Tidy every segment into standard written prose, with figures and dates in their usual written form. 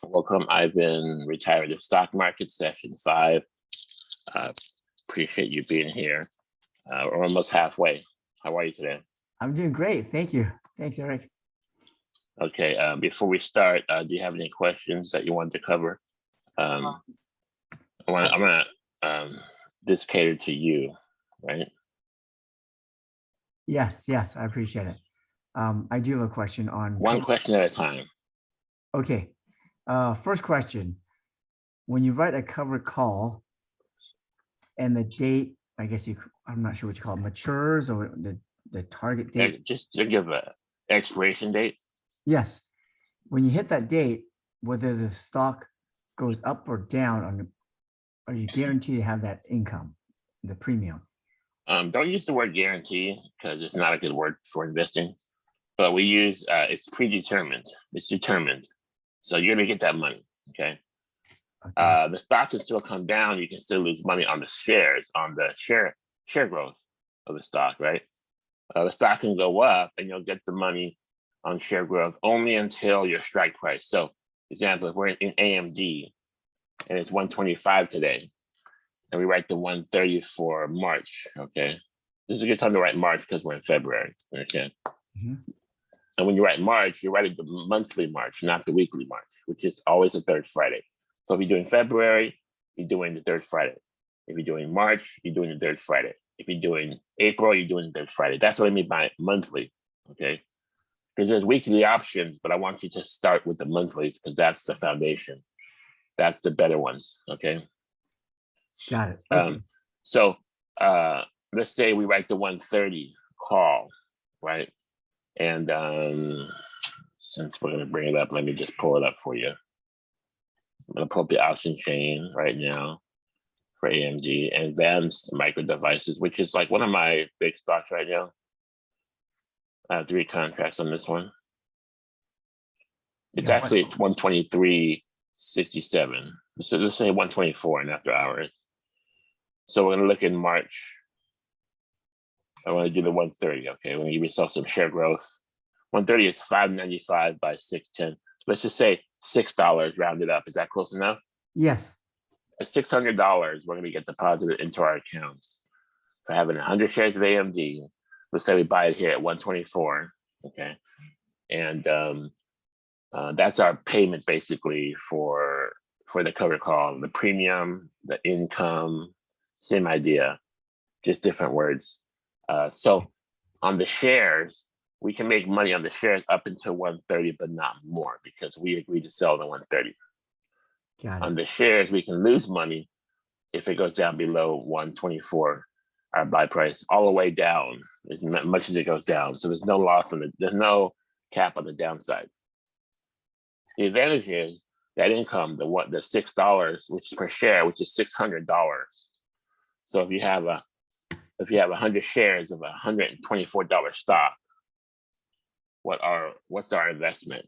Welcome. I've been retired of stock market session 5. Appreciate you being here. We're almost halfway. How are you today? I'm doing great. Thank you. Thanks, Eric. Okay. Before we start, do you have any questions that you want to cover? I'm gonna this cater to you, right? Yes, I appreciate it. I do have a question on one question at a time. Okay. First question. When you write a covered call and the date, I guess I'm not sure what you call it, matures or the target date. Just to give an expiration date. Yes. When you hit that date, whether the stock goes up or down, are you guaranteed to have that income, the premium? Don't use the word guarantee because it's not a good word for investing. But we use it's predetermined. It's determined. So you're gonna get that money. Okay. The stock can still come down. You can still lose money on the shares, on the share growth of the stock, right? The stock can go up and you'll get the money on share growth only until your strike price. So example, if we're in AMD and it's 125 today, and we write the 130 for March, okay? This is a good time to write March because we're in February, you understand? Mm-hmm. And when you write March, you're writing the monthly March, not the weekly March, which is always the third Friday. So if you're doing February, you're doing the third Friday. If you're doing March, you're doing the third Friday. If you're doing April, you're doing the third Friday. That's what I mean by monthly, okay? Because there's weekly options, but I want you to start with the monthlies because that's the foundation. That's the better ones, okay? Got it. Okay. So let's say we write the 130 call, right? And since we're gonna bring it up, let me just pull it up for you. I'm gonna pull up the option chain right now for AMD Advanced Micro Devices, which is like one of my big stocks right now. I have 3 contracts on this one. It's actually 123.67. So let's say 124 in after hours. So we're gonna look in March. I want to do the 130. Okay, we're gonna give yourself some share growth. 130 is 595 by 610. Let's just say $6 rounded up. Is that close enough? Yes. At $600, we're gonna get deposited into our accounts. For having 100 shares of AMD, let's say we buy it here at 124. Okay, and that's our payment basically for the cover call, the premium, the income, same idea, just different words. So on the shares, we can make money on the shares up until 130, but not more because we agreed to sell the 130. On the shares, we can lose money if it goes down below 124, our buy price, all the way down as much as it goes down. So there's no loss on there's no cap on the downside. The advantage is that income, the $6, which is per share, which is $600. So if you have 100 shares of $124 stock, what's our investment?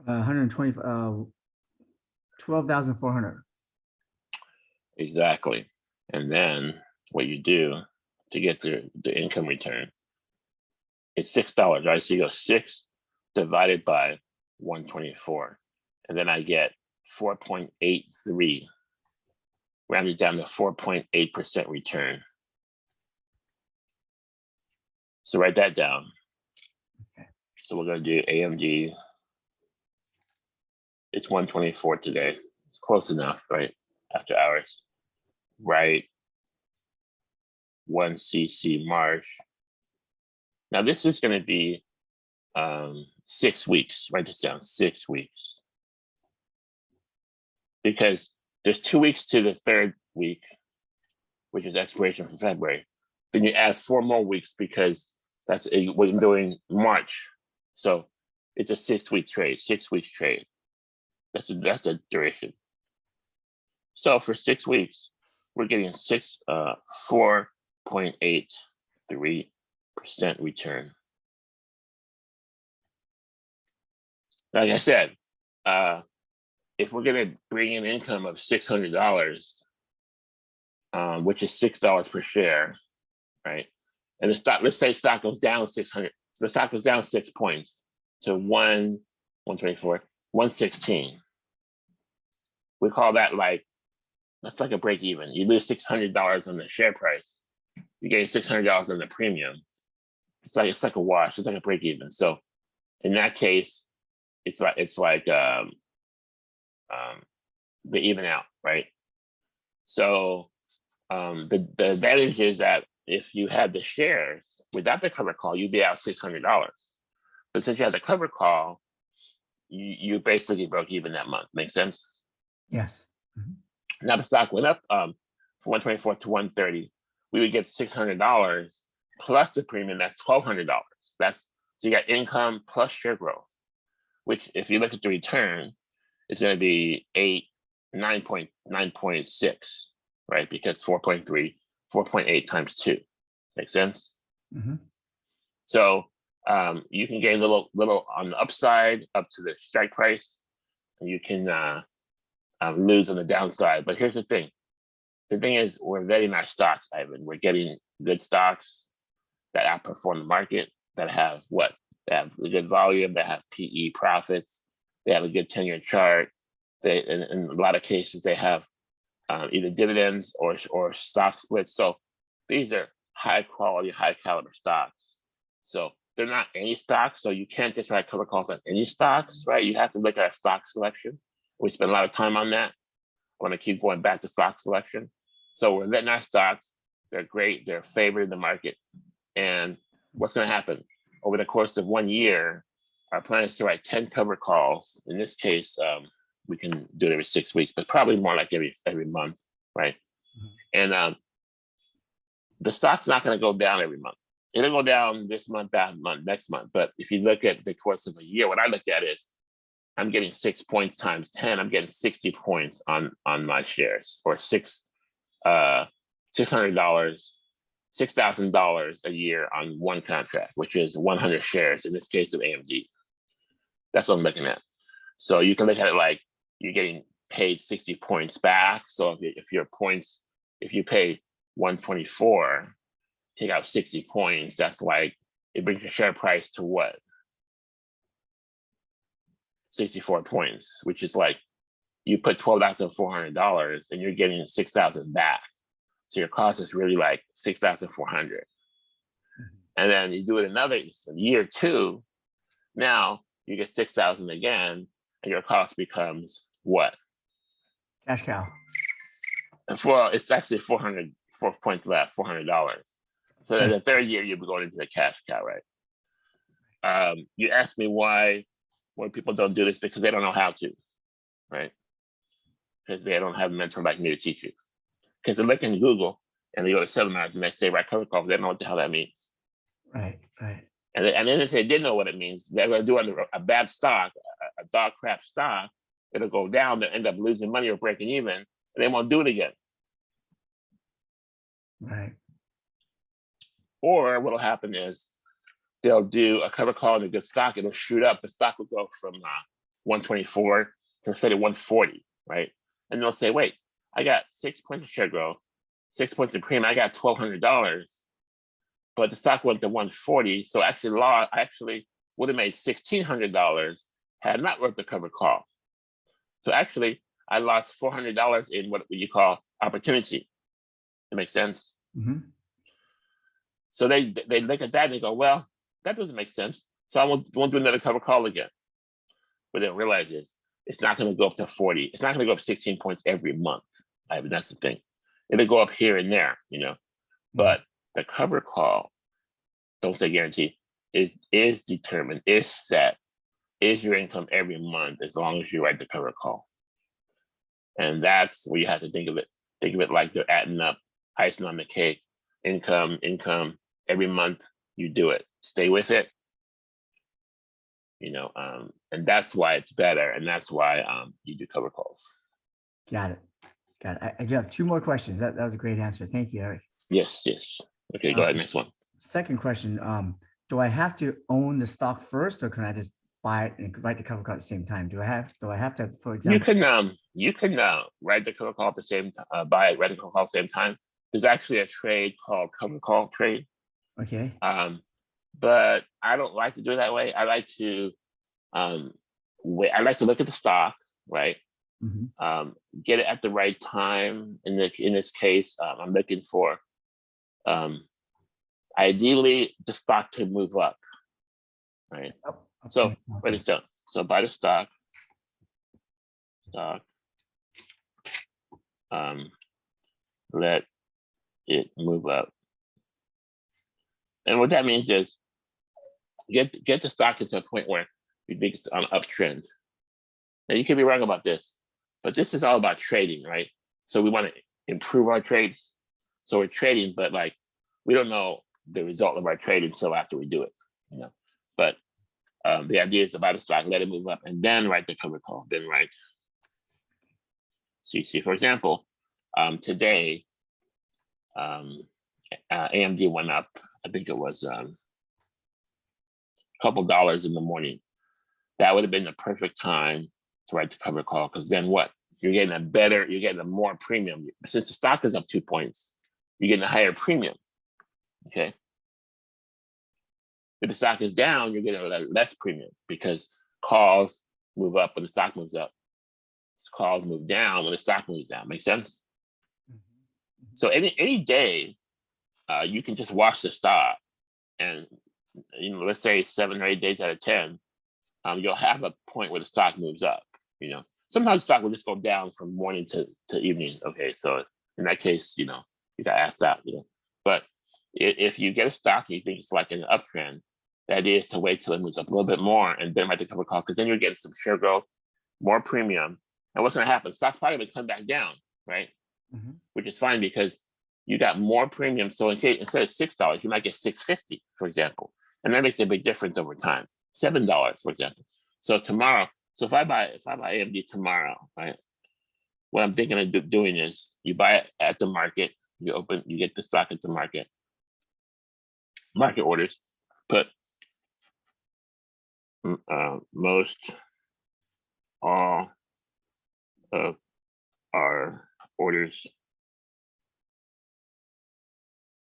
12,400. Exactly. And then what you do to get the income return is $6, right? So you go 6 divided by 124, and then I get 4.83. Rounded down to 4.8% return. So write that down. Okay. So we're going to do AMD. It's 124 today. It's close enough, right? After hours. Right. 1cc March. Now this is going to be 6 weeks. Write this down, 6 weeks. Because there's 2 weeks to the third week, which is expiration for February. Then you add 4 more weeks because that's what I'm doing March. So it's a 6-week trade, 6 weeks trade. That's the duration. So for 6 weeks, we're getting 4.83% return. Like I said, if we're going to bring in income of $600, which is $6 per share, right? And the stock, let's say stock goes down 600. So the stock goes down 6 points to 124. 116. We call that like, that's like a break even. You lose $600 on the share price. You gain $600 on the premium. It's like a wash. It's like a break even. So in that case, it's like they even out, right? So the advantage is that if you had the shares without the cover call, you'd be out $600. But since you have the cover call, you basically broke even that month. Make sense? Yes. Now the stock went up from 124 to 130. We would get $600 plus the premium. That's $1,200. So you got income plus share growth, which if you look at the return, it's going to be 9.6, right? Because 4.3, 4.8 times 2. Make sense? So you can gain little on the upside up to the strike price, and you can lose on the downside. But here's the thing. The thing is, we're vetting our stocks, Ivan. We're getting good stocks that outperform the market, that have what? They have a good volume, they have PE profits, they have a good 10-year chart. They, in a lot of cases, they have either dividends or stock splits. So these are high quality, high caliber stocks. So they're not any stocks. So you can't just write cover calls on any stocks, right? You have to look at our stock selection. We spend a lot of time on that. I want to keep going back to stock selection. So we're letting our stocks. They're great. They're favored in the market. And what's going to happen over the course of 1 year? Our plan is to write 10 cover calls. In this case, we can do it every 6 weeks, but probably more like every month, right? And the stock's not going to go down every month. It'll go down this month, that month, next month. But if you look at the course of a year, what I look at is I'm getting 6 points times 10. I'm getting 60 points on my shares, or $600, $6,000 a year on one contract, which is 100 shares in this case of AMD. That's what I'm looking at. So you can look at it like you're getting paid 60 points back. So if your points, if you pay 124, take out 60 points, that's like, it brings your share price to what? 64 points, which is like you put $12,400 and you're getting 6,000 back. So your cost is really like 6,400. And then you do it another year 2, now you get 6,000 again, and your cost becomes what? Cash cow. Well, it's actually 4 points left, $400. So then the third year you'll be going into the cash cow, right? You asked me why people don't do this, because they don't know how to, right? Because they don't have a mentor like me to teach you. Because they look in Google and they go to seminars and they say, right, cover call, they don't know what the hell that means. Right, right. And then if they didn't know what it means, they're going to do a bad stock, a dog crap stock, it'll go down, they'll end up losing money or breaking even, and they won't do it again. Right. Or what'll happen is they'll do a cover call in a good stock, it'll shoot up, the stock will go from 124 to say 140, right? And they'll say, wait, I got 6 points of share growth, 6 points of premium, I got $1,200, but the stock went to 140, so I actually would have made $1,600 had not worked the cover call. So actually, I lost $400 in what you call opportunity. That makes sense? So they look at that and they go, well, that doesn't make sense. So I won't do another cover call again. What they realize is it's not going to go up to 40. It's not going to go up 16 points every month. I mean, that's the thing. It'll go up here and there, you know. But the cover call, don't say guarantee, is determined, is set, is your income every month as long as you write the cover call. And that's where you have to think of it. Think of it like they're adding up, icing on the cake, income, every month you do it. Stay with it. You know, and that's why it's better. And that's why you do cover calls. Got it. I do have 2 more questions. That was a great answer. Thank you, Eric. Yes. Okay, go ahead, next one. Second question, do I have to own the stock first, or can I just buy it and write the cover call at the same time? Do I have to, for example? You can write the cover call at the same time, buy it, write the cover call at the same time. There's actually a trade called cover call trade. Okay. But I don't like to do it that way. I like to I like to look at the stock, right? Mhm. Get it at the right time. In this case, I'm looking for ideally the stock to move up, right? Oh, So okay. write this down. So buy the stock, let it move up. And what that means is get the stock into a point where you think it's on uptrend. Now you can be wrong about this, but this is all about trading, right? So we want to improve our trades. So we're trading, but like we don't know the result of our trade until after we do it, you know. But the idea is to buy the stock, let it move up, and then write the cover call. Then write. So you see, for example, today AMD went up. I think it was a couple dollars in the morning. That would have been the perfect time to write the cover call, because then what? You're getting a more premium. Since the stock is up 2 points, you're getting a higher premium. Okay. If the stock is down, you're getting a less premium because calls move up when the stock moves up. Calls move down when the stock moves down. Make sense? So any day, you can just watch the stock, and let's say 7 or 8 days out of 10, you'll have a point where the stock moves up. Sometimes the stock will just go down from morning to evening. Okay, so in that case, you gotta ask that. But if you get a stock and you think it's like an uptrend, the idea is to wait till it moves up a little bit more and then write the cover call, because then you're getting some share growth, more premium. And what's going to happen? Stock's probably going to come back down, right? Which is fine because you got more premium. So in case instead of $6, you might get $6.50, for example, and that makes a big difference over time. $7, for example. So tomorrow, if I buy AMD tomorrow, right? What I'm thinking of doing is you buy it at the market, you get the stock at the market orders, put most all of our orders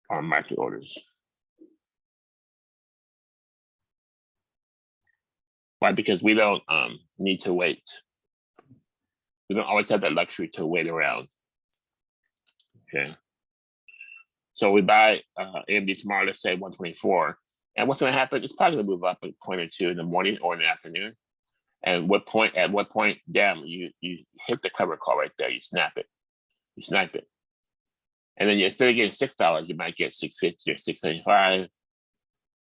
are market orders. Why? Because we don't need to wait. We don't always have that luxury to wait around. Okay. So we buy AMD tomorrow, let's say 124. And what's going to happen? It's probably going to move up a point or two in the morning or in the afternoon. And at what point, damn, you hit the cover call right there. You snap it. You snipe it. And then instead of getting $6, you might get $6.50 or $6.75.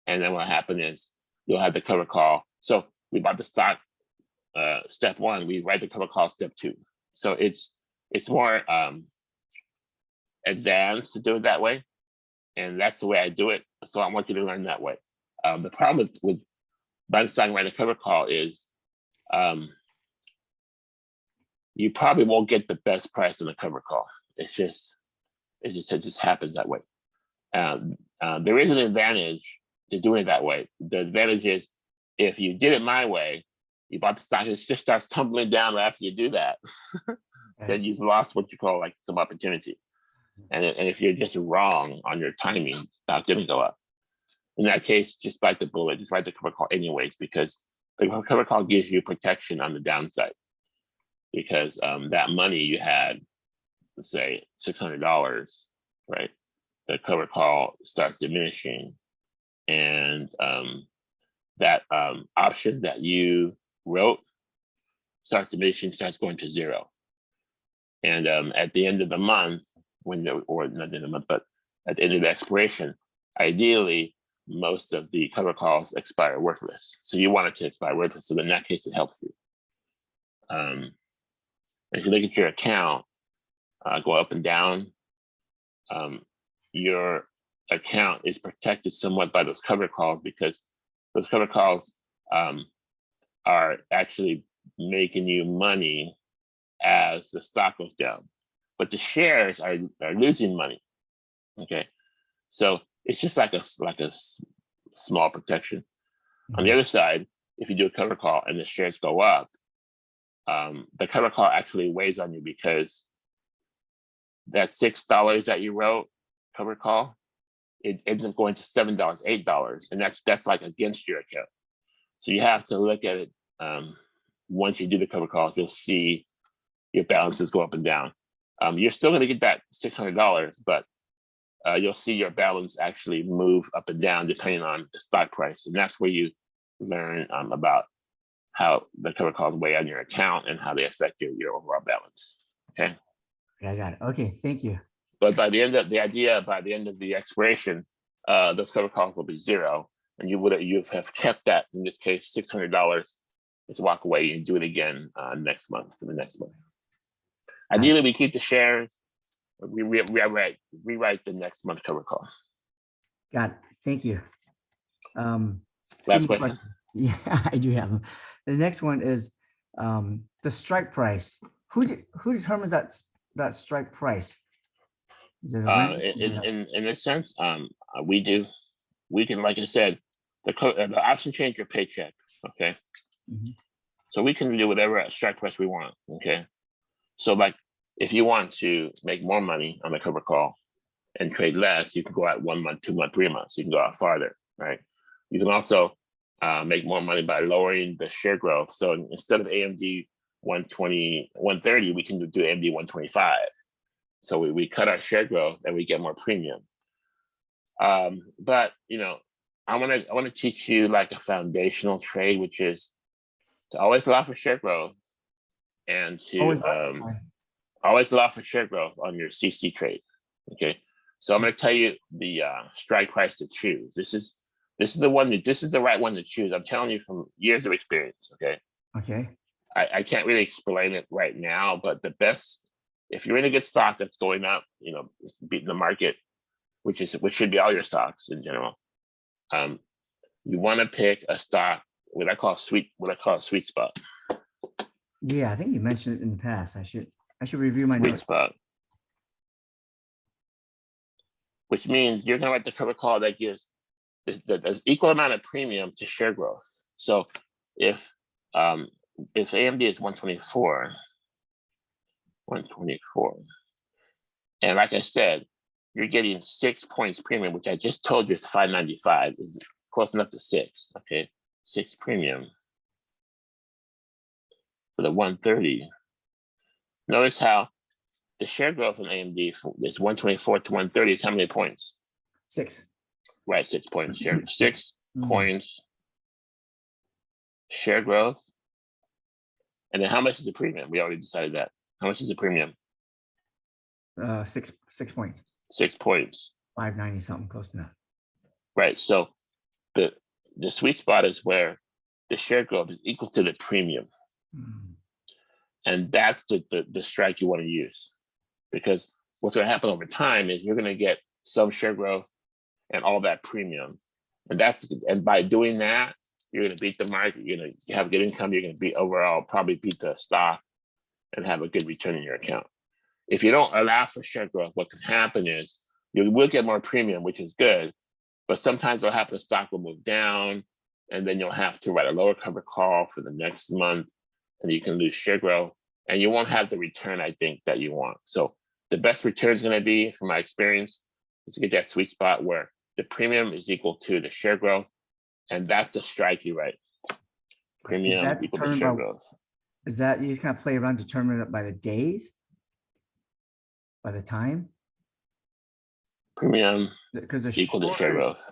And then what happened is you'll have the cover call. So we bought the stock step 1, we write the cover call step 2. So it's more advanced to do it that way. And that's the way I do it. So I want you to learn that way. The problem with buying stock and writing a cover call is you probably won't get the best price in the cover call. It just happens that way. There is an advantage to doing it that way. The advantage is if you did it my way, you bought the stock, it just starts tumbling down right after you do that. Then you've lost what you call like some opportunity. And if you're just wrong on your timing, stock didn't go up. In that case, just bite the bullet, just write the cover call anyways, because the cover call gives you protection on the downside. Because that money you had, let's say $600, right? The cover call starts diminishing, and that option that you wrote starts diminishing, starts going to zero. And at the end of the month, or not the end of the month, but at the end of the expiration, ideally, most of the cover calls expire worthless. So you want it to expire worthless. So in that case, it helps you. If you look at your account, go up and down, your account is protected somewhat by those cover calls, because those cover calls are actually making you money as the stock goes down, but the shares are losing money. Okay, so it's just like a small protection. On the other side, if you do a cover call and the shares go up, the cover call actually weighs on you, because that $6 that you wrote cover call, it ends up going to $7, $8, and that's like against your account. So you have to look at it once you do the cover calls, you'll see your balances go up and down. You're still going to get that $600, but you'll see your balance actually move up and down depending on the stock price. And that's where you learn about how the cover calls weigh on your account and how they affect your overall balance. Okay. I got it. Okay, thank you. But by the end of the expiration, those cover calls will be zero, and you have kept that, in this case, $600 to walk away and do it again next month for the next month. Ideally, we keep the shares. We rewrite the next month cover call. Got it. Thank you. Last question. Yeah, I do have them. The next one is the strike price. Who determines that strike price? Is it in a sense, we do. We can, like I said, the option change your paycheck. Okay. Mm-hmm. So we can do whatever strike price we want. Okay. So like, if you want to make more money on the cover call and trade less, you can go out 1 month, 2 months, 3 months. You can go out farther, right? You can also make more money by lowering the share growth. So instead of AMD 120, 130, we can do AMD 125. So we cut our share growth and we get more premium. But I want to teach you like a foundational trade, which is to always allow for share growth and to always allow for share growth on your CC trade. Okay, so I'm going to tell you the strike price to choose. This is the right one to choose. I'm telling you from years of experience. Okay. Okay. I can't really explain it right now, but the best, if you're in a good stock that's going up, beating the market, which should be all your stocks in general. You want to pick a stock what I call a sweet spot. Yeah, I think you mentioned it in the past. I should review my notes. Spot. Which means you're gonna write the cover call that gives there's equal amount of premium to share growth. So if AMD is 124, and like I said, you're getting 6 points premium, which I just told you is 595, is close enough to 6. Okay, 6 premium for the 130. Notice how the share growth in AMD is 124 to 130 is how many points? 6. Right, 6 points share. 6 points share growth. And then how much is the premium? We already decided that. How much is the premium? 6 points. 6 points. 590 something, close enough. Right. So the sweet spot is where the share growth is equal to the premium. And that's the strike you want to use, because what's going to happen over time is you're going to get some share growth and all that premium, and by doing that, you're going to beat the market. You're going to have good income. You're going to probably beat the stock and have a good return in your account. If you don't allow for share growth, what can happen is you will get more premium, which is good, but sometimes it'll happen, the stock will move down, and then you'll have to write a lower cover call for the next month, and you can lose share growth, and you won't have the return, I think, that you want. So the best return is going to be, from my experience, is to get that sweet spot where the premium is equal to the share growth, and that's the strike you write. Premium equal to share growth. Is that you just kind of play around, determine it by the days, by the time? Premium because the equal to share growth.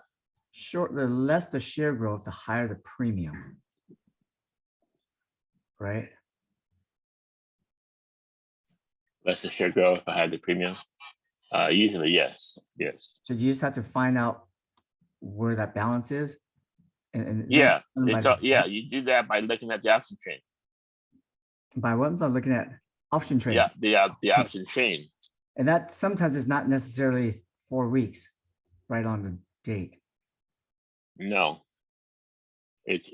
The less the share growth, the higher the premium, right? Less the share growth, the higher the premium. Usually, yes. So you just have to find out where that balance is. And yeah, you do that by looking at the option chain. By what? I'm looking at option chain. Yeah, the option chain. And that sometimes is not necessarily 4 weeks, right on the date. No, it's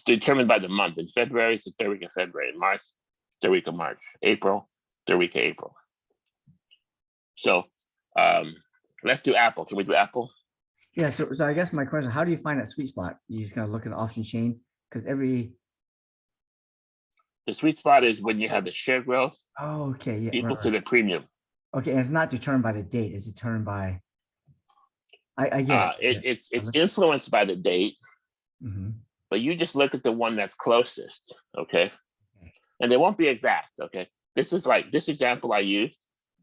determined by the month. In February, it's the 3rd week of February. In March, 3rd week of March. April, 3rd week of April. So let's do Apple. Can we do Apple? Yeah. So I guess my question: how do you find that sweet spot? You just gotta look at the option chain, because the sweet spot is when you have the share growth. Oh, okay. Yeah. Equal to the premium. Okay, and it's not determined by the date. It's determined by. I get it. It's influenced by the date. Mm-hmm. but you just look at the one that's closest, okay? And they won't be exact, okay? This is like, this example I used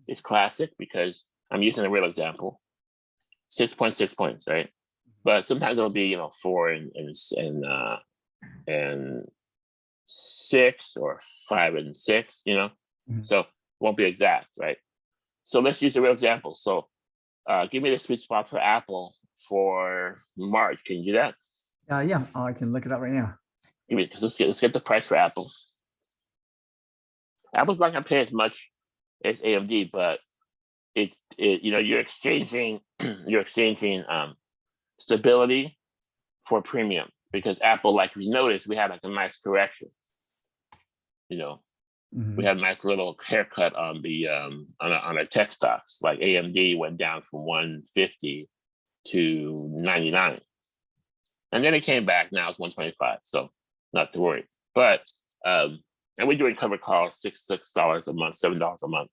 is classic because I'm using a real example. 6.6 points, right? But sometimes it'll be, 4 and 6 or 5 and 6, so it won't be exact, right? So let's use a real example. So give me the sweet spot for Apple for March. Can you do that? Yeah, I can look it up right now. Give me, because let's get the price for Apple. Apple's not gonna pay as much as AMD, but you're exchanging stability for premium, because Apple, like we noticed, we had like a nice correction. We had a nice little haircut on the on our tech stocks. Like AMD went down from 150 to 99, and then it came back. Now it's 125, so not to worry. But and we're doing cover calls $6 a month, $7 a month.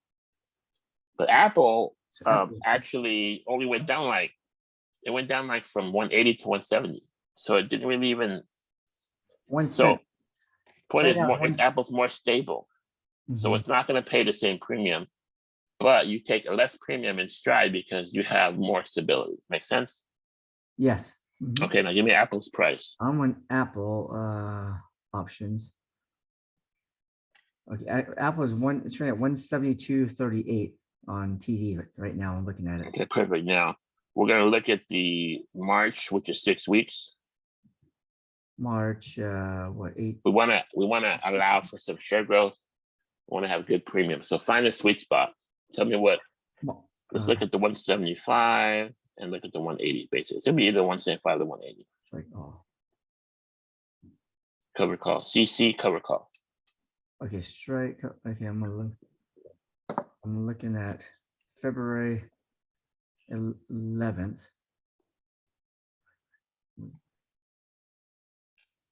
But Apple actually only went down like from 180 to 170. So it didn't really even. So point is more, Apple's more stable. So it's not going to pay the same premium, but you take a less premium in stride because you have more stability. Make sense? Yes. Okay, now give me Apple's price. I'm on Apple options. Okay, Apple is it's right at 172.38 on TD right now. I'm looking at it. Okay, perfect. Now we're going to look at the March, which is 6 weeks. March, 8? We want to allow for some share growth. We want to have good premium. So find a sweet spot. Tell me what. Let's look at the 175 and look at the 180. Basically, it's gonna be either 175 or 180. Cover call. CC cover call. Okay, strike. Okay, I'm looking at February 11th.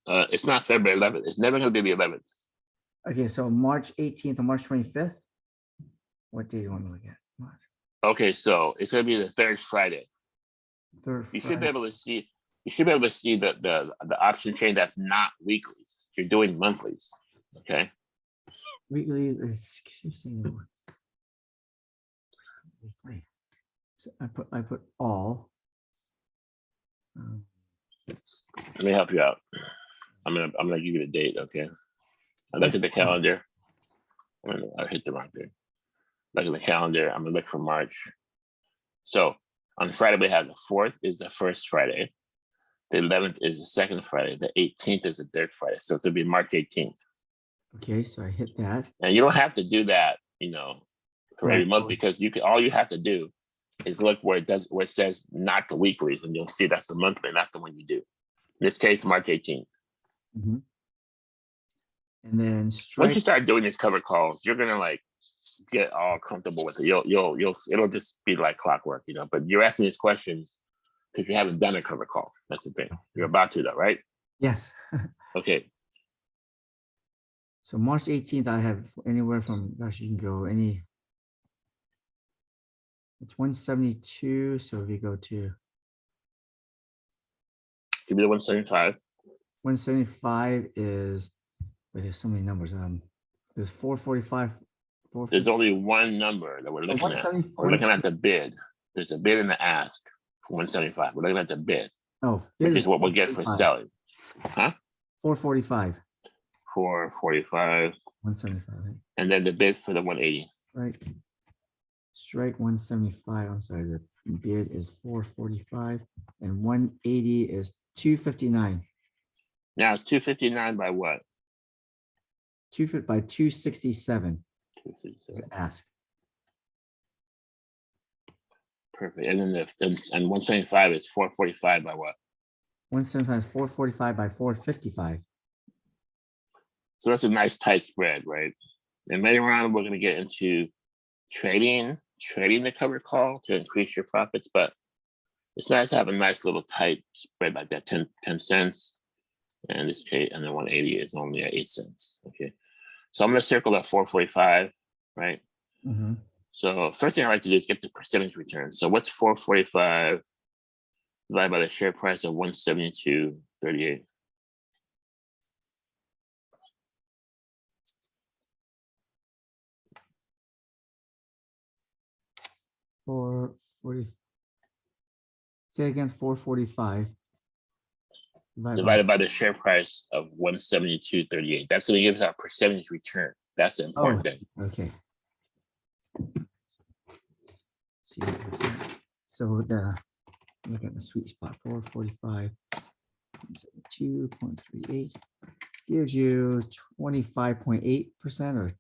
It's not February 11th. It's never going to be the 11th. Okay, so March 18th or March 25th. What day do you want to look at? March. Okay, so it's going to be the third Friday. You should be able to see. You should be able to see the option chain that's not weeklies. You're doing monthlies. Okay. Weekly. So I put all. Let me help you out. I'm gonna give you the date. Okay. I look at the calendar. I hit the wrong thing. Look at the calendar. I'm gonna look for March. So on Friday we have the 4th is the first Friday. The 11th is the second Friday. The 18th is the third Friday. So it's gonna be March 18th. Okay, so I hit that. And you don't have to do that, for every month, because all you have to do is look where it says not the weeklies, and you'll see that's the monthly, and that's the one you do. In this case, March 18th. And then once you start doing these cover calls, you're gonna like get all comfortable with it. It'll just be like clockwork, But you're asking these questions because you haven't done a cover call. That's the thing. You're about to, though, right? Yes. Okay. So March 18th, I have anywhere from, gosh, you can go any. It's 172. So if you go to. Give me the 175. 175 is, there's so many numbers. There's 445. There's only one number that we're looking at. We're looking at the bid. There's a bid and the ask for 175. We're looking at the bid. Which is what we'll get for selling. Huh? 445. 445. 175. Right? And then the bid for the 180. Right. Strike 175. I'm sorry. The bid is 445 and 180 is 259. Now it's 259 by what? 267. 267. Ask. Perfect. And then and 175 is 445 by what? 175 is 445 by 455. So that's a nice tight spread, right? And later on, we're going to get into trading the cover call to increase your profits, but it's nice to have a nice little tight spread like that, 10 cents. And this case, and the 180 is only at 8 cents. Okay. So I'm going to circle that 445, right? So first thing I like to do is get the percentage return. So what's 445 divided by the share price of 172.38? 40. Say again, 445. Divided by the share price of 172.38. That's going to give us our percentage return. That's the important thing. Okay. So the look at the sweet spot, 445, 2.38 gives you 25.8%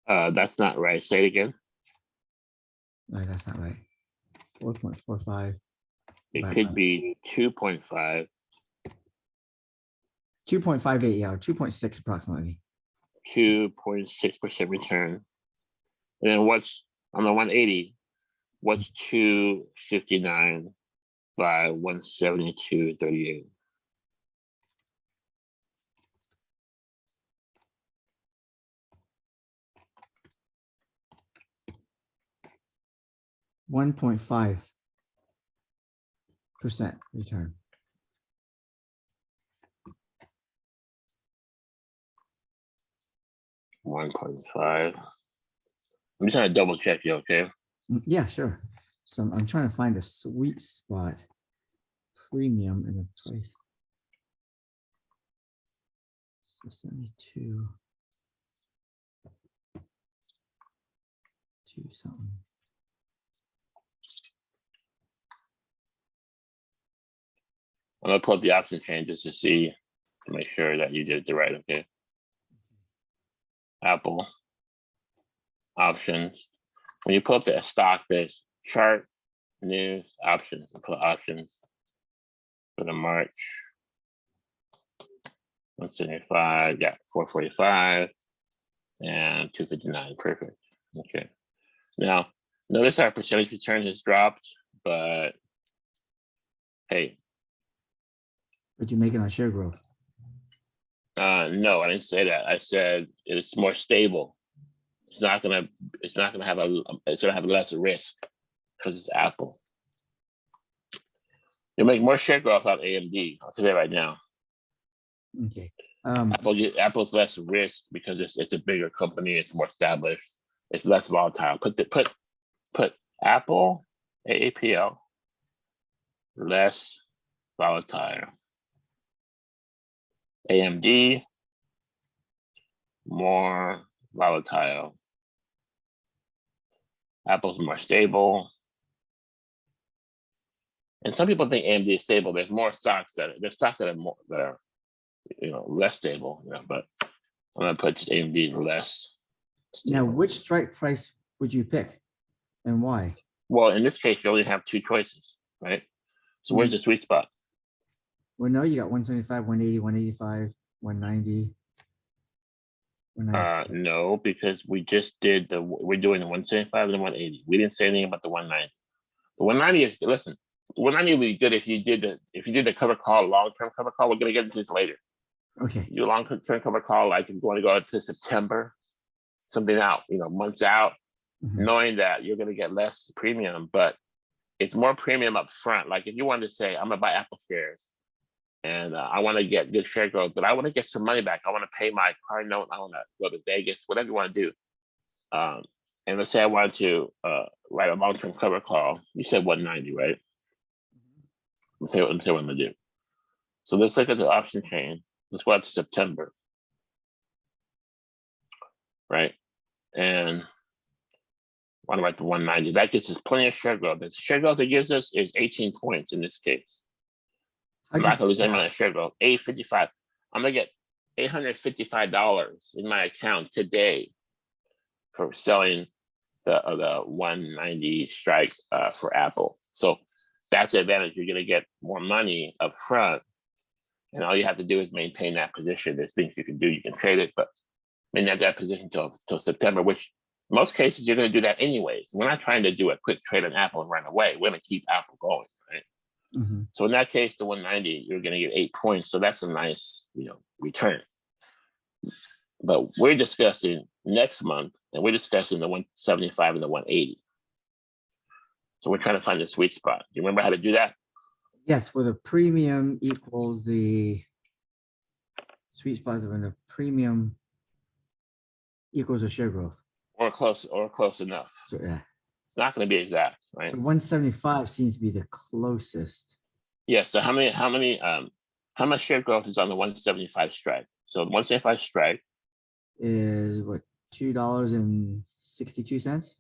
or That's not right. Say it again. no, that's not right. 4.45. It could be 2.5. 2.58, yeah, or 2.6 approximately. 2.6% return. And then what's on the 180? What's 259 by 172.38? %1.5 return. $1.5. I'm just trying to double check you, okay? Yeah, sure. So I'm trying to find a sweet spot premium in the price. So 72. 2 something. I'm gonna pull up the option chain just to see, to make sure that you did it right, okay? Apple options. When you pull up the stock, there's chart, news, options, and put options for the March 175, yeah, 445 and 259. Perfect. Okay. Now, notice our percentage return has dropped, but hey. But you're making on share growth. No, I didn't say that. I said it's more stable. It's gonna have less risk because it's Apple. You'll make more share growth out of AMD. I'll tell you that right now. Okay. Apple's less risk because it's a bigger company. It's more established. It's less volatile. Put Apple AAPL less volatile. AMD more volatile. Apple's more stable. And some people think AMD is stable. There's more stocks that are less stable, but I'm gonna put just AMD less stable. Now, which strike price would you pick and why? Well, in this case, you only have two choices, right? So where's the sweet spot? Well, no, you got 175, 180, 185, 190. No, because we just did we're doing the 175 and the 180. We didn't say anything about the 190. The 190 is, listen, the 190 would be good if you did the cover call, long-term cover call. We're gonna get into this later. Okay. You long-term cover call, like you're going to go to September, something out, months out, knowing that you're gonna get less premium, but it's more premium up front. Like if you wanted to say, I'm gonna buy Apple shares and I want to get good share growth, but I want to get some money back. I want to pay my car note. I want to go to Vegas, whatever you want to do. And let's say I wanted to write a long-term cover call. You said 190, right? Let's say what I'm gonna do. So let's look at the option chain. Let's go out to September, right? And I want to write the 190. That gets us plenty of share growth. The share growth it gives us is 18 points in this case. I'm not gonna lose any money on share growth. 855. I'm gonna get $855 in my account today for selling the 190 strike for Apple. So that's the advantage. You're gonna get more money up front, and all you have to do is maintain that position. There's things you can do. You can trade it, but maintain that position till September, which most cases you're gonna do that anyways. We're not trying to do a quick trade on Apple and run away. We're gonna keep Apple going, right? So in that case, the 190, you're going to get 8 points. So that's a nice, return. But we're discussing next month, and we're discussing the 175 and the 180. So we're trying to find the sweet spot. Do you remember how to do that? Yes, where the premium equals the sweet spot is when the premium equals the share growth. Or close enough. So yeah. It's not going to be exact, right? So 175 seems to be the closest. Yeah. So how much share growth is on the 175 strike? So the 175 strike Is what, $2.62?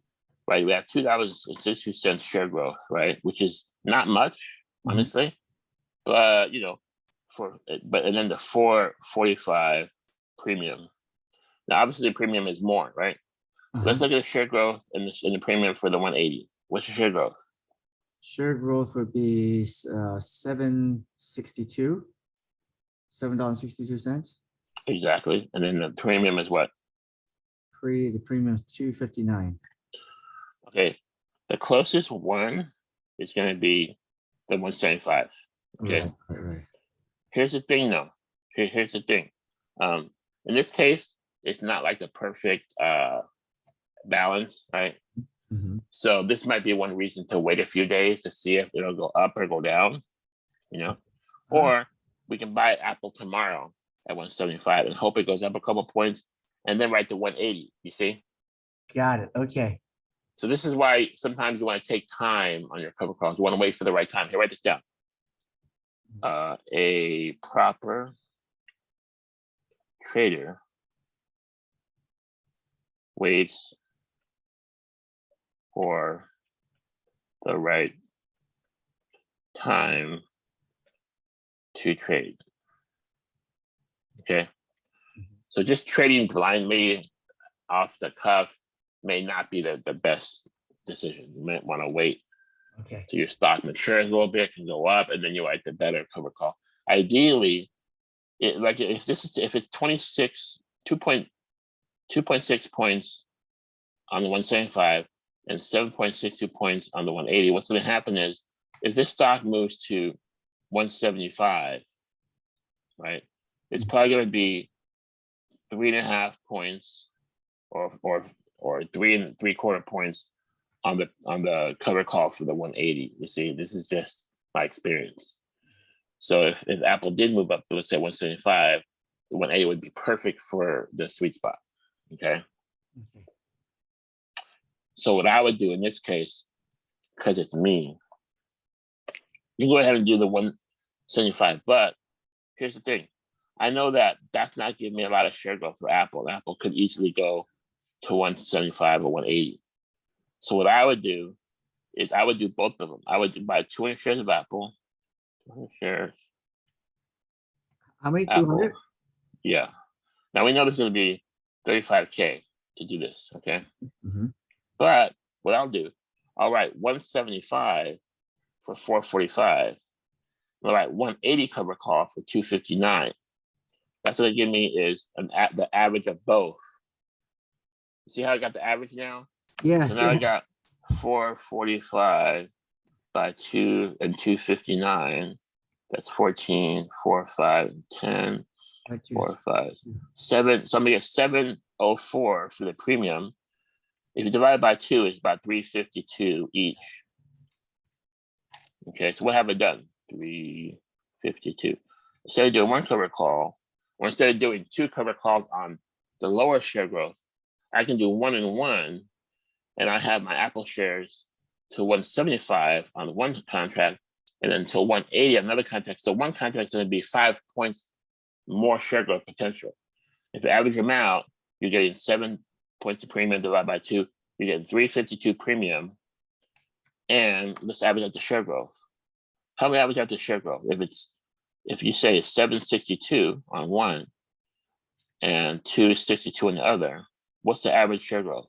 right? We have $2.62 share growth, right? Which is not much, honestly, but you know, and then the 445 premium. Now, obviously, the premium is more, right? Let's look at the share growth and the premium for the 180. What's your share growth? Share growth would be $7.62. Exactly. And then the premium is what? The premium is $2.59. Okay. The closest one is going to be the 175. Okay. Right. Here's the thing, though. Here's the thing. In this case, it's not like the perfect balance, right? So this might be one reason to wait a few days to see if it'll go up or go down, you know, or we can buy Apple tomorrow at 175 and hope it goes up a couple points and then right to 180, you see? Got it. Okay. So this is why sometimes you want to take time on your cover calls. You want to wait for the right time. Here, write this down. A proper trader waits for the right time to trade. Okay. So just trading blindly off the cuff may not be the best decision. You might want to wait Okay. till your stock matures a little bit, can go up, and then you write the better cover call. Ideally, if it's 2.6 points on the 175 and 7.62 points on the 180, what's going to happen is if this stock moves to 175, right, it's probably going to be 3.5 points or 3.75 points on the cover call for the 180. You see, this is just my experience. So if Apple did move up, let's say 175, the 180 would be perfect for the sweet spot. Okay. So what I would do in this case, because it's me, you go ahead and do the 175. But here's the thing. I know that that's not giving me a lot of share growth for Apple. Apple could easily go to 175 or 180. So what I would do is I would do both of them. I would buy 200 shares of Apple. 200 shares. How many? 200? Yeah. Now we know this is going to be 35K to do this. Okay. But what I'll do, I'll write 175 for 445. I'll write 180 cover call for 259. That's what it give me is the average of both. See how I got the average now? Yes. So now I got 445 by 2 and 259. That's 14, 4, 5, 10, 4, 5, 7. So I'm gonna get 704 for the premium. If you divide by 2, it's about 352 each. Okay, so what have I done? 352. Instead of doing one cover call, or instead of doing 2 cover calls on the lower share growth, I can do 1 and 1, and I have my Apple shares to 175 on one contract, and then to 180 on another contract. So one contract is going to be 5 points more share growth potential. If you average them out, you're getting 7 points of premium divided by 2. You get 352 premium, and let's average out the share growth. How do we average out the share growth? If you say it's 762 on one and 262 on the other, what's the average share growth?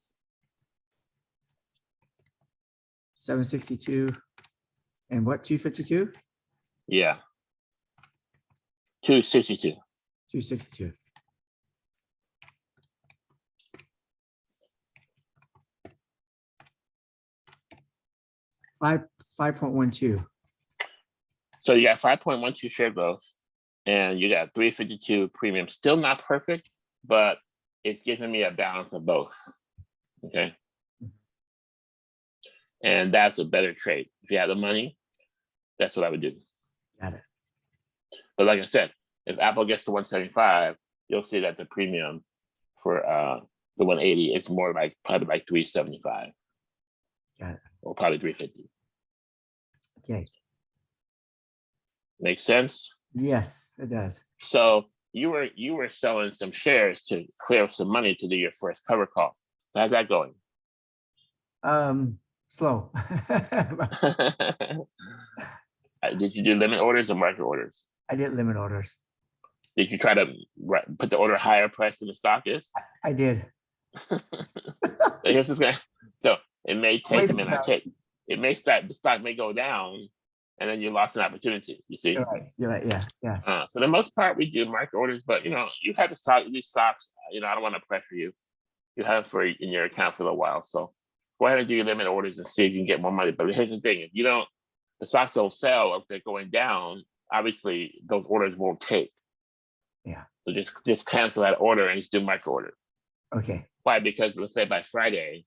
762 and what, 252? Yeah. 262. 262. 5.12. So you got 5.12 share growth and you got 352 premium. Still not perfect, but it's giving me a balance of both. Okay. And that's a better trade. If you have the money, that's what I would do. Got it. But like I said, if Apple gets to 175, you'll see that the premium for the 180 is more like probably like 375. Got it. or probably 350. Okay. Make sense? Yes, it does. So you were selling some shares to clear up some money to do your first cover call. How's that going? Slow. Did you do limit orders or market orders? I did limit orders. Did you try to put the order higher price than the stock is? I did. So it may take, Waste it may of not time. take. It may start, the stock may go down, and then you lost an opportunity. You see? You're right. You're right. Yeah. Yeah. For the most part, we do market orders, but you have to stock these stocks. I don't want to pressure you. You have it in your account for a while, so go ahead and do your limit orders and see if you can get more money. But here's the thing: if the stocks don't sell, or if they're going down, obviously those orders won't take. Yeah. So just cancel that order and just do micro order. Okay. Why? Because let's say by Friday,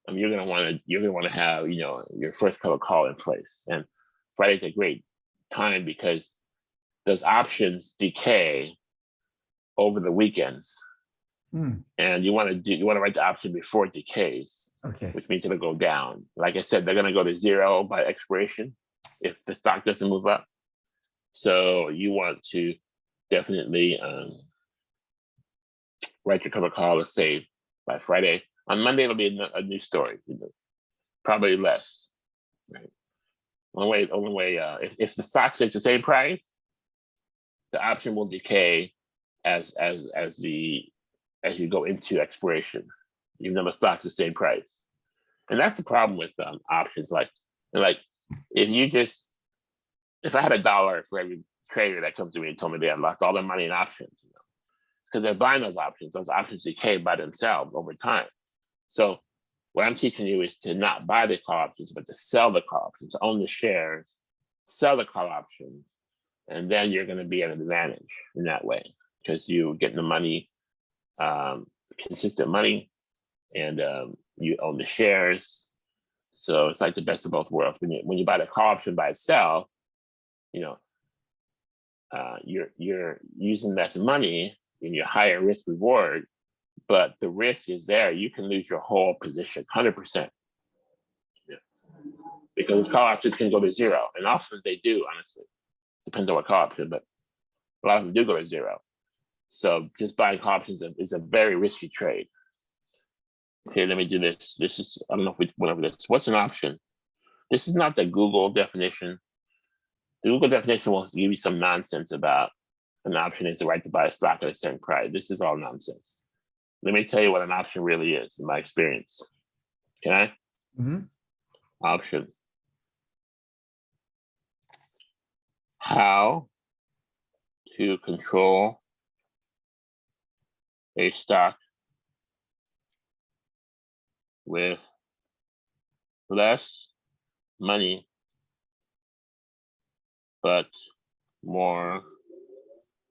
you're gonna want to have your first cover call in place, and Friday's a great time because those options decay over the weekends, and you want to write the option before it decays. Okay. Which means it'll go down. Like I said, they're gonna go to zero by expiration if the stock doesn't move up. So you want to definitely write your cover call, let's say by Friday. On Monday, it'll be a new story, probably less. Right? Only way. If the stock stays the same price, the option will decay as you go into expiration, even though the stock's the same price. And that's the problem with options. Like if I had $1 for every trader that comes to me and told me they had lost all their money in options, because they're buying those options decay by themselves over time. So what I'm teaching you is to not buy the call options, but to sell the call options, own the shares, sell the call options, and then you're going to be at an advantage in that way because you're getting the money, consistent money, and you own the shares. So it's like the best of both worlds. When you buy the call option by itself, you're using less money in your higher risk reward, but the risk is there. You can lose your whole position, 100%. Because call options can go to zero, and often they do. Honestly, depends on what call option, but a lot of them do go to zero. So just buying call options is a very risky trade. Okay, let me do this. This is, I don't know if we went over this. What's an option? This is not the Google definition. The Google definition will give you some nonsense about an option is the right to buy a stock at a certain price. This is all nonsense. Let me tell you what an option really is in my experience. Okay? Option. How to control a stock with less money but more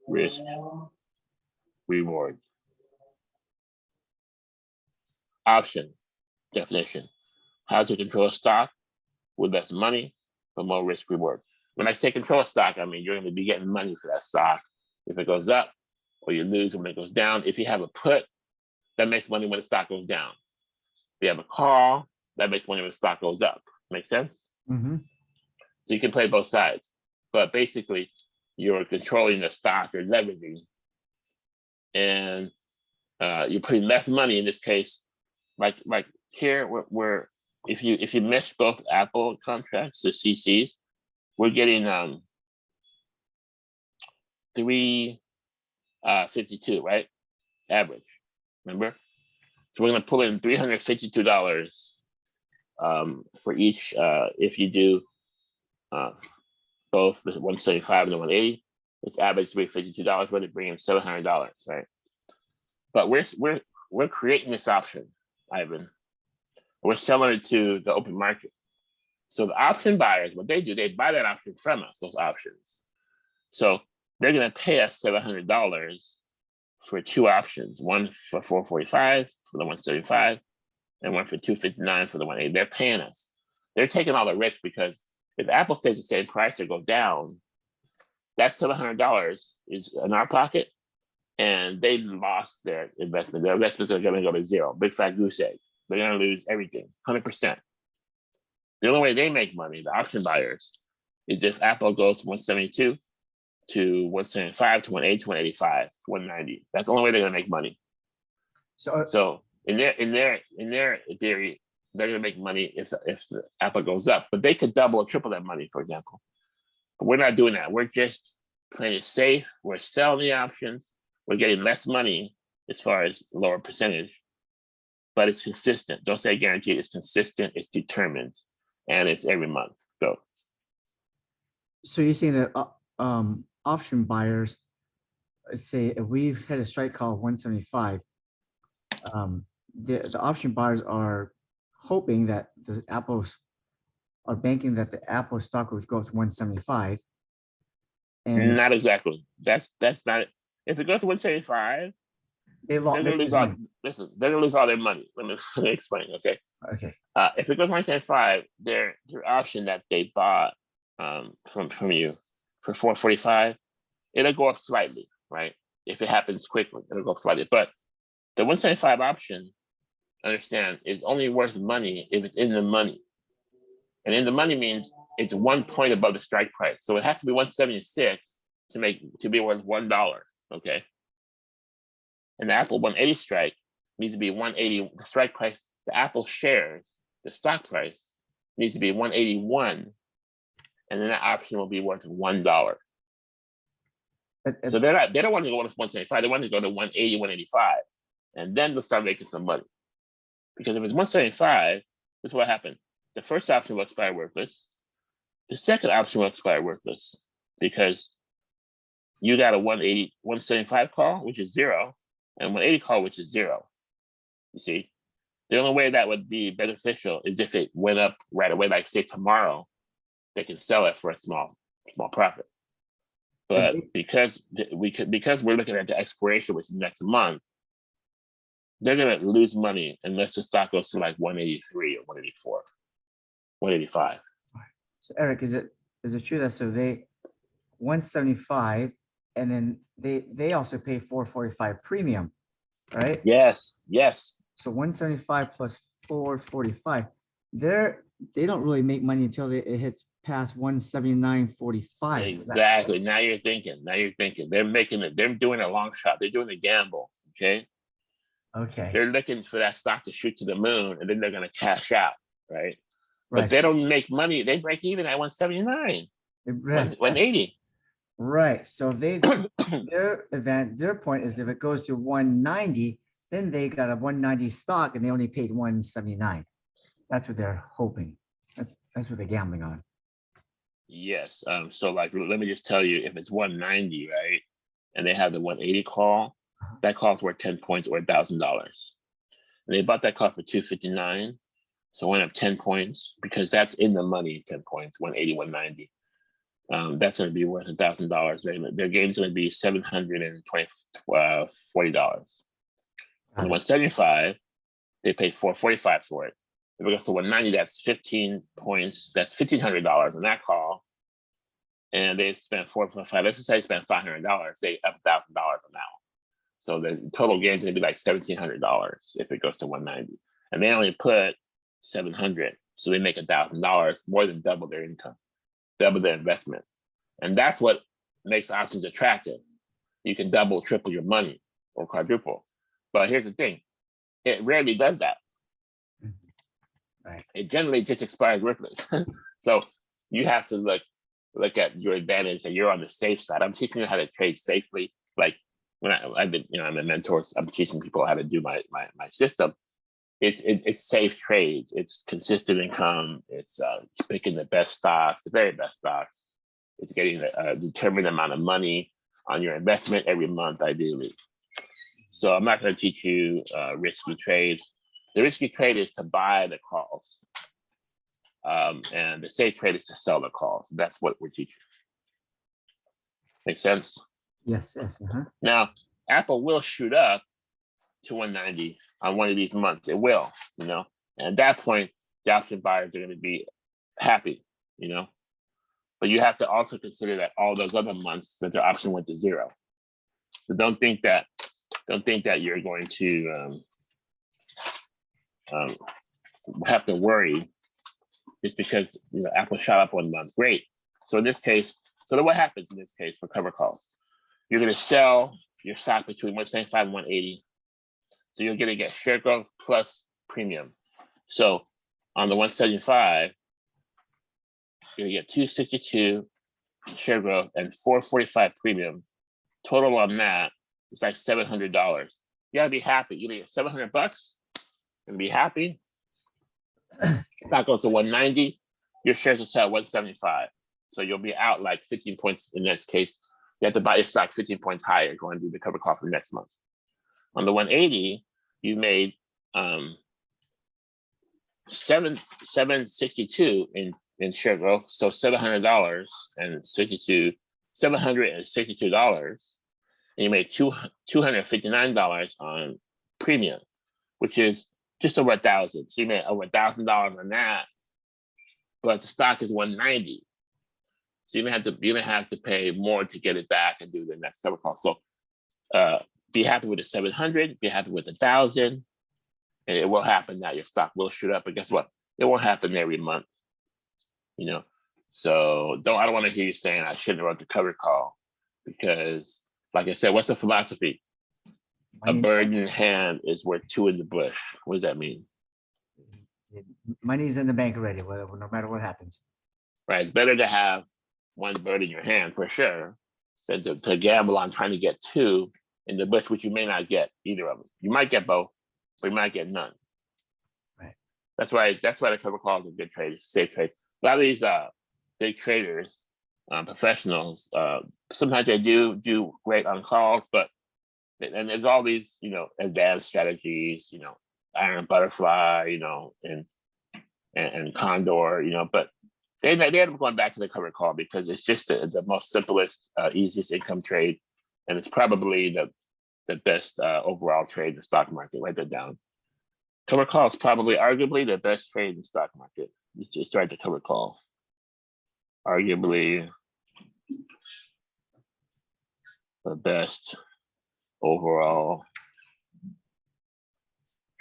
risk reward. Option definition: how to control a stock with less money but more risk reward. When I say control a stock, I mean you're going to be getting money for that stock if it goes up, or you lose when it goes down. If you have a put, that makes money when the stock goes down. If you have a call, that makes money when the stock goes up. Make sense? So you can play both sides. But basically, you're controlling the stock, you're leveraging, and you're putting less money in this case. Like here, where if you mesh both Apple contracts, the CCs, we're getting 352, right? Average. Remember? So we're going to pull in $352 for each if you do both the 175 and the 180. It's average $352, but it brings in $700, right? But we're creating this option, Ivan. We're selling it to the open market. So the option buyers, what they do, they buy that option from us, those options. So they're going to pay us $700 for two options, one for $445 for the 175, and one for $259 for the 180. They're paying us. They're taking all the risk because if Apple stays the same price or go down, that $700 is in our pocket, and they lost their investment. Their investments are going to go to zero. Big fat goose egg. They're going to lose everything, 100%. The only way they make money, the option buyers, is if Apple goes from 172 to 175 to 180 to 185, 190. That's the only way they're gonna make money. So in their theory, they're gonna make money if the Apple goes up, but they could double or triple that money, for example. But we're not doing that. We're just playing it safe. We're selling the options. We're getting less money as far as lower percentage, but it's consistent. Don't say guaranteed. It's consistent. It's determined, and it's every month. Go. So you're saying that option buyers, let's say if we've had a strike call of 175, the option buyers are hoping that the Apple's are banking that the Apple stock would go up to 175. And not exactly. That's not it. If it goes to 175, they're gonna lose all. Listen, they're gonna lose all their money. Let me explain. Okay. Okay. If it goes 175, their option that they bought from you for 445, it'll go up slightly, right? If it happens quickly, it'll go up slightly. But the 175 option, understand, is only worth money if it's in the money. And in the money means it's 1 point above the strike price. So it has to be 176 to be worth $1. Okay. And the Apple 180 strike needs to be 180. The strike price, the Apple shares, the stock price needs to be 181. And then that option will be worth $1. So they don't want to go to 175. They want to go to 180, 185. And then they'll start making some money. Because if it's 175, this is what happened. The first option will expire worthless. The second option will expire worthless because you got a 180, 175 call, which is 0, and 180 call, which is 0. You see? The only way that would be beneficial is if it went up right away, like say tomorrow, they can sell it for a small profit. But because we're looking at the expiration, which is next month, they're gonna lose money unless the stock goes to like 183 or 184, 185. So Eric, is it true that so they 175 and then they also pay 445 premium, right? Yes. So 175 plus 445, they don't really make money until it hits past 179.45. Exactly. Now you're thinking. They're making it. They're doing a long shot. They're doing a gamble. Okay. They're looking for that stock to shoot to the moon, and then they're going to cash out, right? But they don't make money. They break even at 179, 180. Right. So their point is if it goes to 190, then they got a 190 stock and they only paid 179. That's what they're hoping. That's what they're gambling on. Yes. So like, let me just tell you, if it's 190, right, and they have the 180 call, that call is worth 10 points or $1,000. And they bought that call for 259. So went up 10 points because that's in the money, 10 points, 180, 190. That's going to be worth $1,000. Their game's going to be $740. On 175, they pay $445 for it. If it goes to 190, that's 15 points. That's $1,500 on that call. And they spent $445. Let's just say they spent $500. They up $1,000 on that one. So the total gain is going to be like $1,700 if it goes to 190. And they only put 700. So they make $1,000, more than double their income, double their investment. And that's what makes options attractive. You can double, triple your money or quadruple. But here's the thing. It rarely does that. Right. It generally just expires worthless. So you have to look at your advantage and you're on the safe side. I'm teaching you how to trade safely. Like when I've been, I'm a mentor, so I'm teaching people how to do my system. It's safe trades. It's consistent income. It's picking the best stocks, the very best stocks. It's getting a determined amount of money on your investment every month, ideally. So I'm not going to teach you risky trades. The risky trade is to buy the calls. And the safe trade is to sell the calls. That's what we're teaching. Make sense? Yes. Now, Apple will shoot up to 190 on one of these months. It will, And at that point, the option buyers are going to be happy, But you have to also consider that all those other months that their option went to 0. So don't think that you're going to have to worry just because Apple shot up 1 month. Great. So in this case, so then what happens in this case for cover calls? You're going to sell your stock between 175 and 180. So you're going to get share growth plus premium. So on the 175, you're going to get 262 share growth and 445 premium. Total on that is like $700. You gotta be happy. You're gonna get $700. And be happy. That goes to 190. Your shares will sell at 175. So you'll be out like 15 points in this case. You have to buy your stock 15 points higher going to do the cover call for next month. On the 180, you made 762 in share growth, so $700 and $762, and you made $259 on premium, which is just over 1,000. So you made over $1,000 on that, but the stock is 190. So you're gonna have to pay more to get it back and do the next cover call. So be happy with the 700, be happy with 1,000, and it will happen that your stock will shoot up. But guess what? It won't happen every month. So I don't want to hear you saying I shouldn't have wrote the cover call, because like I said, what's the philosophy? A bird in hand is worth two in the bush. What does that mean? Money's in the bank already, no matter what happens. Right. It's better to have one bird in your hand for sure than to gamble on trying to get two in the bush, which you may not get either of them. You might get both, but you might get none. Right. That's why the cover call is a good trade. It's a safe trade. A lot of these big traders, professionals, sometimes they do great on calls, but and there's all these advanced strategies, iron butterfly, and condor, but they end up going back to the cover call because it's just the most simplest, easiest income trade, and it's probably the best overall trade in the stock market. Write that down. Cover call is probably arguably the best trade in the stock market. Just write the cover call. Arguably the best overall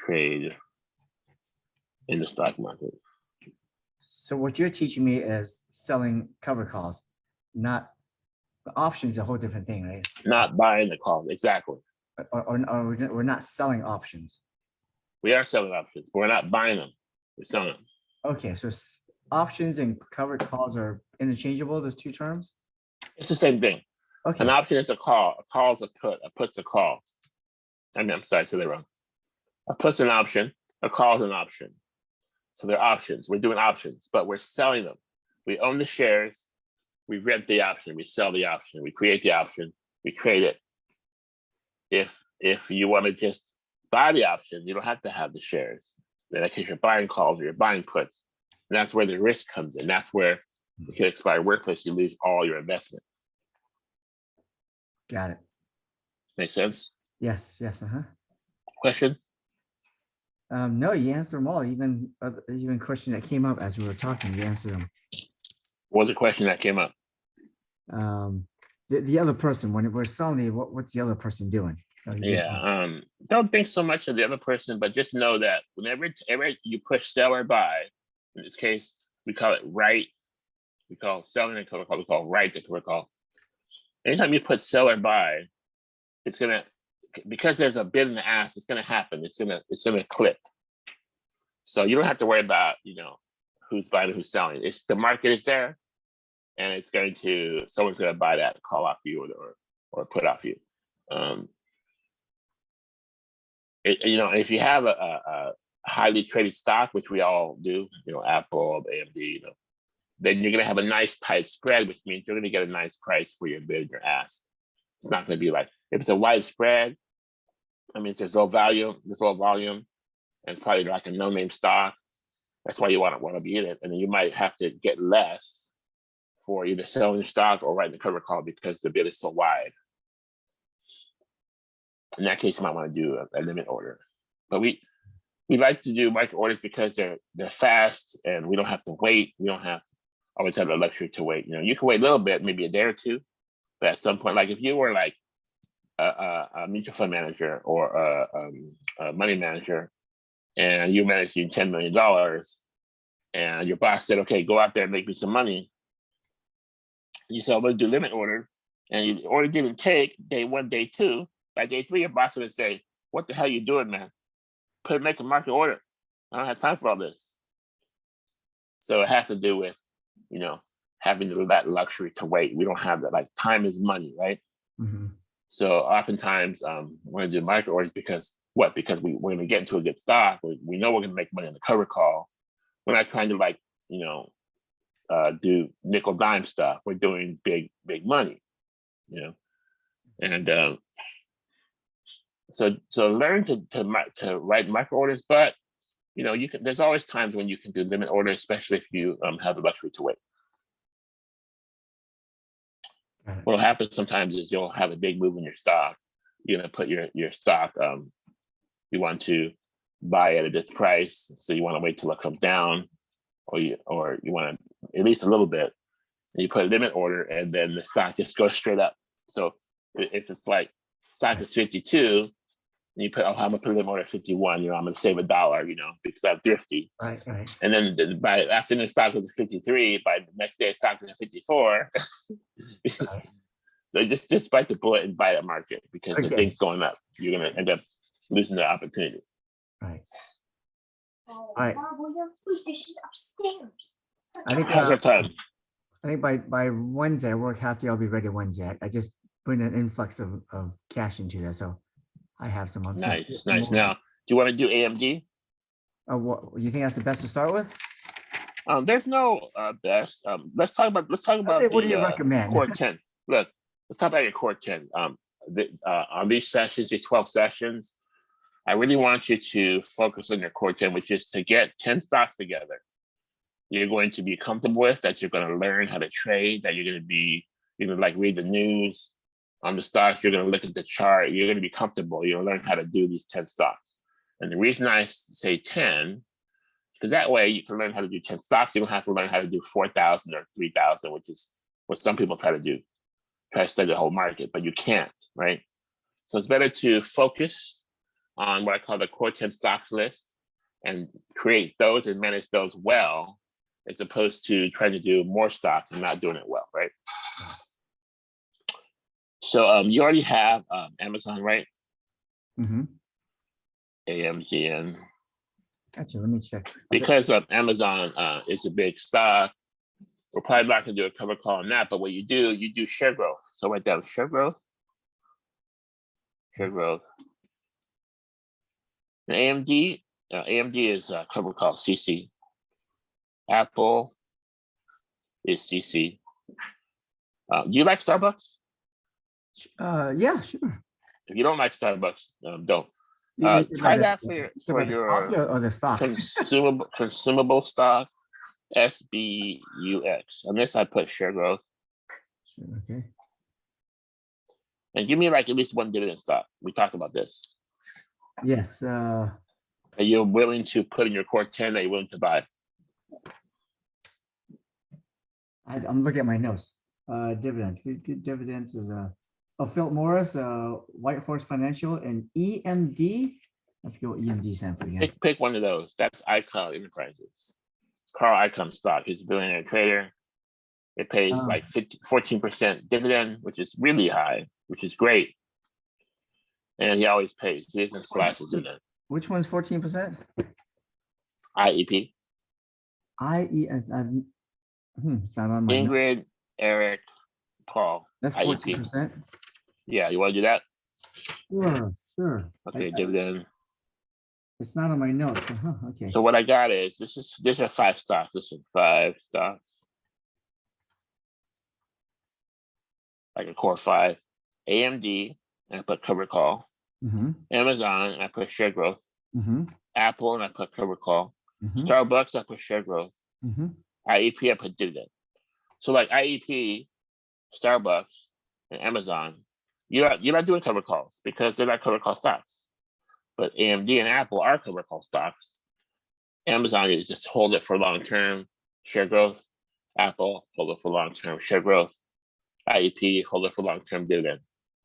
trade in the stock market. So what you're teaching me is selling cover calls, not the options, a whole different thing, right? Not buying the calls, exactly. Or we're not selling options. We are selling options, but we're not buying them. We're selling them. Okay, so options and covered calls are interchangeable, those two terms? It's the same thing. Okay. An option is a call. A call is a put. A put's a call. I'm sorry, I said that wrong. A put's an option. A call is an option. So they're options. We're doing options, but we're selling them. We own the shares. We rent the option. We sell the option. We create the option. We trade it. If you want to just buy the option, you don't have to have the shares. In that case, you're buying calls or you're buying puts. And that's where the risk comes in. That's where it can expire worthless. You lose all your investment. Got it. Make sense? Yes. Question? No, you answered them all. Even question that came up as we were talking, you answered them. What was the question that came up? The other person, when we're selling, what's the other person doing? Don't think so much of the other person, but just know that whenever you push sell or buy, in this case, we call it right. We call selling a cover call. We call right to cover call. Anytime you put sell or buy, it's gonna, because there's a bid and an ask, it's gonna happen. It's gonna clip. So you don't have to worry about who's buying and who's selling. It's the market is there, and it's going to, someone's gonna buy that call off you or put off you. If you have a highly traded stock, which we all do, Apple, AMD, then you're going to have a nice tight spread, which means you're going to get a nice price for your bid and your ask. It's not going to be like, if it's a wide spread, that means there's low volume, and it's probably like a no-name stock. That's why you want to be in it. And then you might have to get less for either selling your stock or writing the cover call because the bid is so wide. In that case, you might want to do a limit order. But we like to do market orders because they're fast and we don't have to wait. We don't have to always have the luxury to wait. You can wait a little bit, maybe a day or two, but at some point, like if you were like a mutual fund manager or a money manager and you're managing $10 million, and your boss said, okay, go out there and make me some money. You said, I'm going to do limit order, and your order didn't take day 1, day 2. By day 3, your boss would say, what the hell you doing, man? Make a market order. I don't have time for all this. So it has to do with, having that luxury to wait. We don't have that. Like, time is money, right? Mm-hmm. So oftentimes we're going to do market orders because what? Because we're going to get into a good stock. We know we're going to make money on the cover call. We're not trying to do nickel dime stuff. We're doing big money, and so learn to write micro orders. But you can. There's always times when you can do limit order, especially if you have the luxury to wait. What'll happen sometimes is you'll have a big move in your stock. You're gonna put your stock. You want to buy at this price, so you want to wait till it comes down, or you want to at least a little bit. And you put a limit order, and then the stock just goes straight up. So if it's like stock is 52, and you put, I'm gonna put a limit order at 51. I'm gonna save $1, because I'm thrifty. Right. And then by after the stock was at 53, by the next day stock was at 54. Right. So just bite the bullet and buy the market, because the thing's going up. You're gonna end up losing the opportunity. Right. Oh, Right. Mom, we have food dishes upstairs. I think How's our time? I think by Wednesday, I work half the. I'll be ready Wednesday. I just put an influx of cash into there, so I have some. Nice. Now, do you want to do AMD? What you think that's the best to start with? There's no best. Let's talk about What do you recommend? core 10. Look, let's talk about your core 10. On these sessions, these 12 sessions, I really want you to focus on your core 10, which is to get 10 stocks together. You're going to be comfortable with, that you're going to learn how to trade, that you're going to be, read the news on the stocks. You're going to look at the chart. You're going to be comfortable. You'll learn how to do these 10 stocks. And the reason I say 10, because that way you can learn how to do 10 stocks. You don't have to learn how to do 4,000 or 3,000, which is what some people try to study the whole market, but you can't, right? So it's better to focus on what I call the core 10 stocks list and create those and manage those well, as opposed to trying to do more stocks and not doing it well, right? So you already have Amazon, right? Mm-hmm. AMZN. Gotcha. Let me check. Because Amazon is a big stock, we're probably not going to do a cover call on that. But what you do share growth. So write down share growth. Share growth. And AMD is a cover call CC. Apple is CC. Do you like Starbucks? Yeah, sure. If you don't like Starbucks, don't. You mean Try about that the- for about the coffee your or the stock. consumable stock, SBUX. On this, I put share growth. Sure, okay. And give me like at least one dividend stock. We talked about this. Yes. That you're willing to put in your core 10 that you're willing to buy. I'm looking at my notes. Dividends. Good dividends is Philip Morris, White Horse Financial, and EMD. I forget what EMD stands for again. Pick one of those. That's Icon Enterprises. Carl Icahn stock. He's a billionaire trader. It pays like 14% dividend, which is really high, which is great. And he always pays. He doesn't slash his dividend. Which one's 14%? IEP. It's not on my Ingrid, notes. Eric, Paul. That's IEP. 14%. Yeah, you want to do that? Sure. Okay, dividend. It's not on my notes. Okay. So what I got is these are 5 stocks. This is 5 stocks. Like a core 5. AMD, and I put cover call. Mm-hmm. Amazon, and I put share growth. Mm-hmm. Apple, and I put cover call. Mm-hmm. Starbucks, I put share growth. Mm-hmm. IEP, I put dividend. So like IEP, Starbucks, and Amazon, you're not doing cover calls because they're not cover call stocks. But AMD and Apple are cover call stocks. Amazon is just hold it for long term share growth. Apple, hold it for long term share growth. IEP, hold it for long term dividend.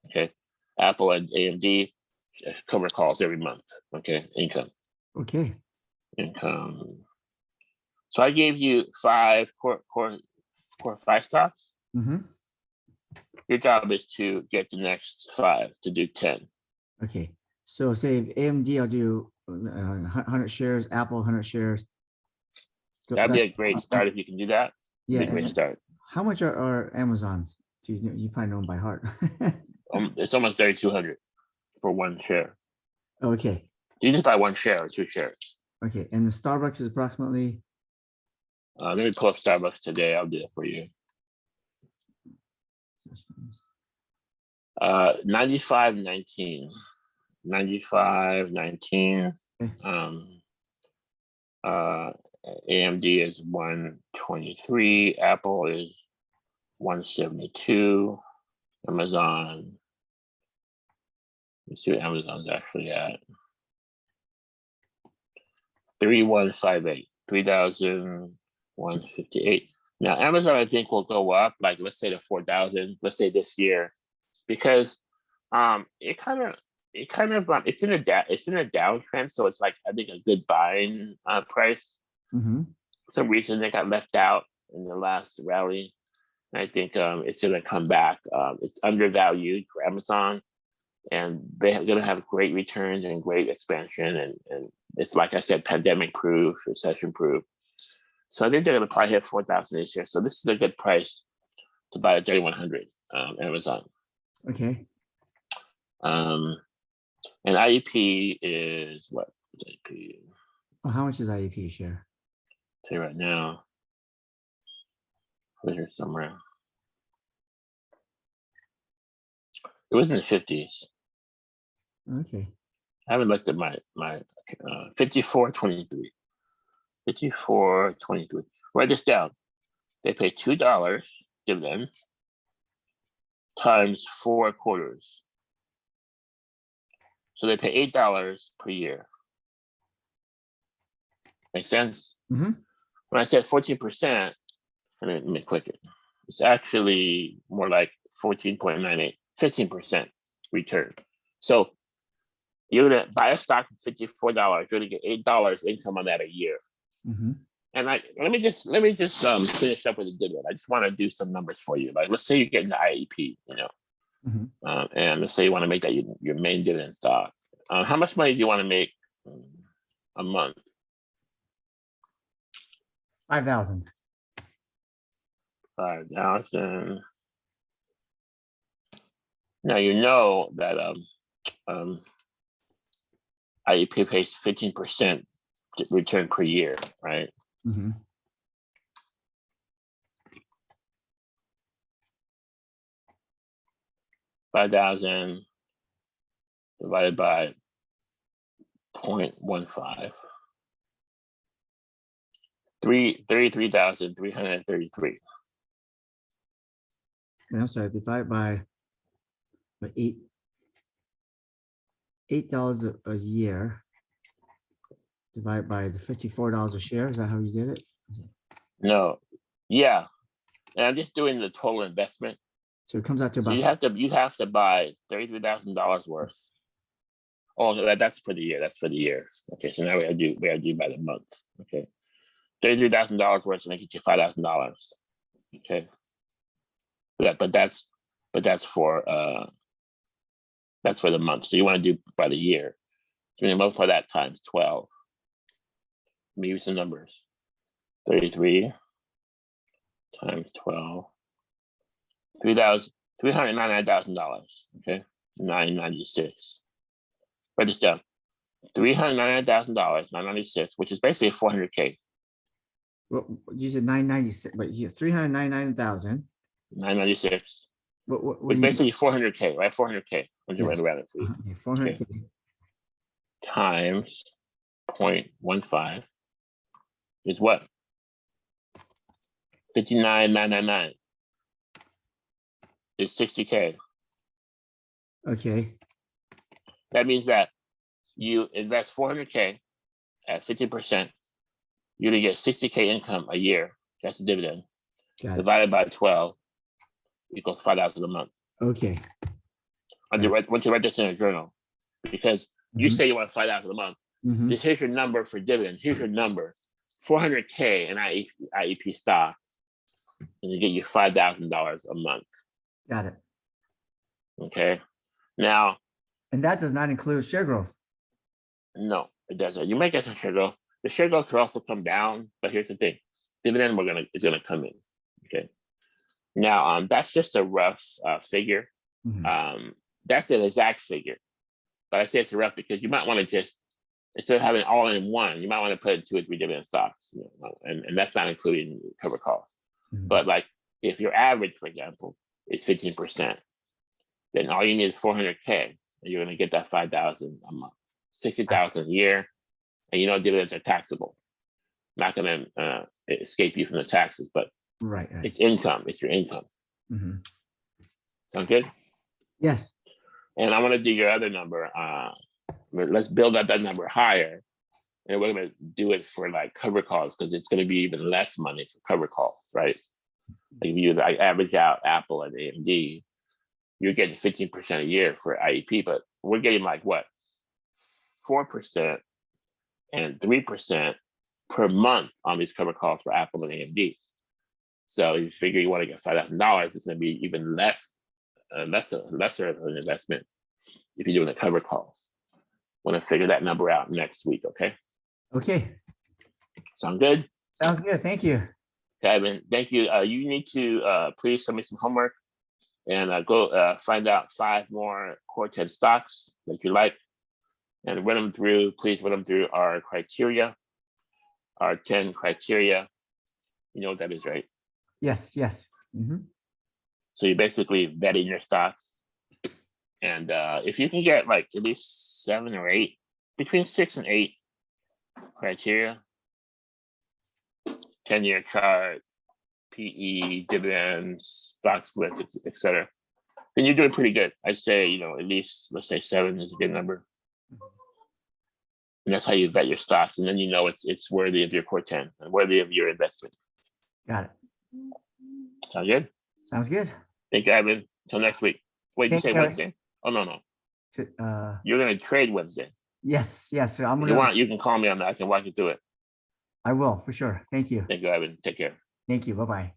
Okay. Apple and AMD cover calls every month. Okay. Income. Okay. So So I gave you 5 core 5 stocks. Mm-hmm. Your job is to get the next 5 to do 10. Okay. So say AMD, I'll do 100 shares, Apple 100 shares. That'd be a great start if you can do that. Yeah. Be a great start. How much are Amazon's? Do you probably know them by heart? It's almost 3,200 for 1 share. Okay. You just buy 1 share or 2 shares. Okay. And the Starbucks is approximately. Let me pull up Starbucks today. I'll do it for you. 95.19. 95.19. Okay. AMD is 123. Apple is 172. Amazon. Let's see what Amazon's actually at. 3,158. 3,158. Now Amazon, I think, will go up, like let's say to 4,000. Let's say this year, because it's in a downtrend, so it's like I think a good buying price. Mm-hmm. For some reason they got left out in the last rally. And I think it's going to come back. It's undervalued for Amazon, and they're going to have great returns and great expansion, and it's like I said, pandemic proof, recession proof. So I think they're going to probably hit 4,000 this year. So this is a good price to buy at 3,100 Amazon. Okay. And IEP is what? IEP? Well, how much is IEP share? I'll tell you right now. Put it here somewhere. It was in the 50s. Okay. I haven't looked at my 54.23. 54.23. Write this down. They pay $2 dividend times 4 quarters. So they pay $8 per year. Make sense? Mm-hmm. When I said 14%, let me click it. It's actually more like 14.98, 15% return. So you're gonna buy a stock for $54. You're gonna get $8 income on that a year. Mm-hmm. And let me just finish up with the dividend. I just want to do some numbers for you. Like let's say you're getting the IEP, Mm-hmm. And let's say you want to make that your main dividend stock. How much money do you want to make a month? 5,000. 5,000. Now you know that IEP pays 15% return per year, right? Mm-hmm. $5,000 divided by 0.15. 33,333. And I'm sorry, divide by $8 a year. Divide by the $54 a share. Is that how you did it? No, yeah, and I'm just doing the total investment. So it comes out to So about. you have to buy $33,000 worth. Oh, that's for the year. That's for the year. Okay, so now we gotta do by the month. Okay, $33,000 worth, so they get you $5,000. Okay, but that's for the month. So you want to do by the year. So you multiply that times 12. Let me use some numbers. 33 times 12. $399,000. Okay, 996. Write this down. $399,000, 996, which is basically 400K. Well, you said 996, but here 399,000. 996. What Which basically 400K, right? 400K. I'm just write around it for you. Okay, 400K. Okay. Times 0.15 is what? 59,999 is 60K. Okay. That means that you invest 400K at 50%, you're gonna get 60K income a year. That's the dividend. Got it. Divided by 12 equals 5,000 a month. Okay. I want you to write this in a journal, because you Mhm. say you want 5,000 a month. Mhm. Here's your number for dividend. Here's your number. 400K in IEP stock, and you get you $5,000 a month. Got it. Okay. Now, And that does not include share growth. no, it doesn't. You might get some share growth. The share growth could also come down, but here's the thing: dividend is gonna come in. Okay. Now, that's just a rough figure. Mhm. That's an exact figure, but I say it's rough because you might want to just, instead of having all in one, you might want to put in 2 or 3 dividend stocks, and that's not including cover costs. Mhm. But like if your average, for example, is 15%, then all you need is 400K, and you're going to get that 5,000 a month, 60,000 a year, and dividends are taxable. Not going to escape you from the taxes, but Right. it's income. It's your income. Mhm. Sound good? Yes. And I want to do your other number. Let's build up that number higher, and we're going to do it for like cover calls because it's going to be even less money for cover calls, right? Like if you average out Apple and AMD, you're getting 15% a year for IEP, but we're getting like what, 4% and 3% per month on these cover calls for Apple and AMD. So you figure you want to get $5,000, it's going to be even lesser of an investment if you're doing a cover call. Want to figure that number out next week, okay? Okay. Sound good? Sounds good. Thank you. Kevin, thank you. You need to please send me some homework and go find out 5 more core 10 stocks that you like and run them through. Please run them through our criteria, our 10 criteria. You know what that is, right? Yes. Yes. Mhm. So you're basically vetting your stocks. And if you can get like at least 7 or 8, between 6 and 8 criteria, 10-year chart, PE, dividends, stock splits, etc., then you're doing pretty good. I'd say, at least, let's say 7 is a good number. And that's how you vet your stocks. And then it's worthy of your core 10 and worthy of your investment. Got it. Sound good? Sounds good. Thank you, Ivan. Until next week. Wait, you Thank say you. Wednesday? Oh, no. To, You're going to trade Wednesday. yes. Yes. So I'm If gonna. you want, you can call me on that. I can walk you through it. I will for sure. Thank you. Thank you, Ivan. Take care. Thank you. Bye bye.